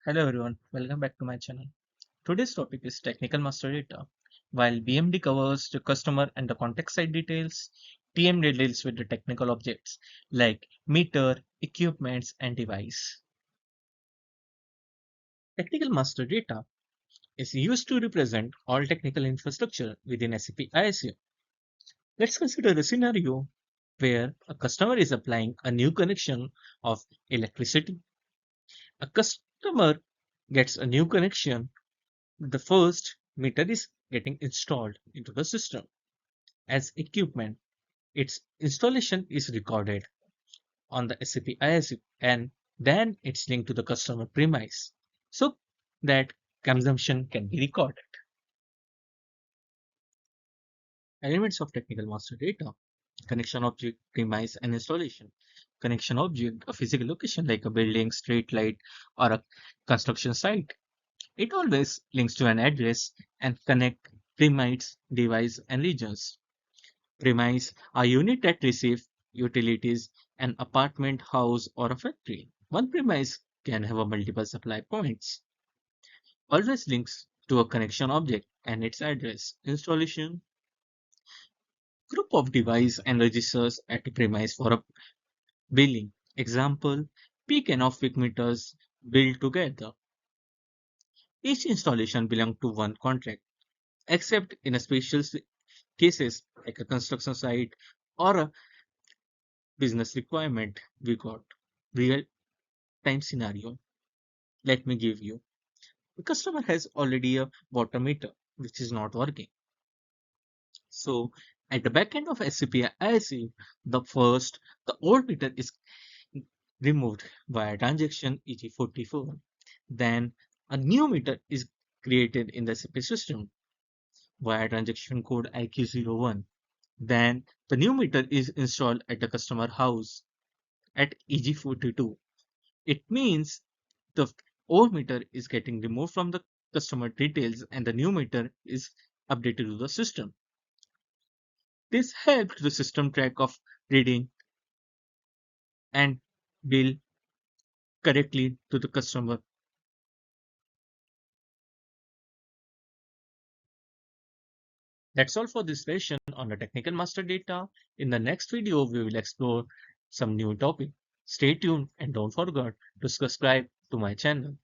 Hello everyone, welcome back to my channel. Today's topic is technical master data. While BMD covers the customer and the context side details, TMD deals with the technical objects like meter, equipments, and device. Technical master data is used to represent all technical infrastructure within SAP ISU. Let's consider a scenario where a customer is applying a new connection of electricity. A customer gets a new connection. The first meter is getting installed into the system as equipment. Its installation is recorded on the SAP ISU and then it's linked to the customer premise so that consumption can be recorded. Elements of technical master data: connection object, premise, and installation. Connection object, a physical location like a building, street light, or a construction site. It always links to an address and connect premise, device, and regions. Premise are unit that receive utilities, an apartment, house, or a factory. One premise can have a multiple supply points. Always links to a connection object and its address. Installation: group of device and registers at a premise for a billing. Example: peak and off-peak meters built together. Each installation belongs to one contract, except in a special cases like a construction site or a business requirement. We got real time scenario. Let me give you. The customer has already a water meter which is not working. So at the back end of SCP ISU, the old meter is removed via transaction EG44. Then a new meter is created in the SCP system via transaction code IQ01. Then the new meter is installed at the customer house at EG42. It means the old meter is getting removed from the customer details and the new meter is updated to the system. This helps the system track of reading and bill correctly to the customer. That's all for this session on the technical master data. In the next video, we will explore some new topic. Stay tuned and don't forget to subscribe to my channel.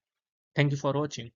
Thank you for watching.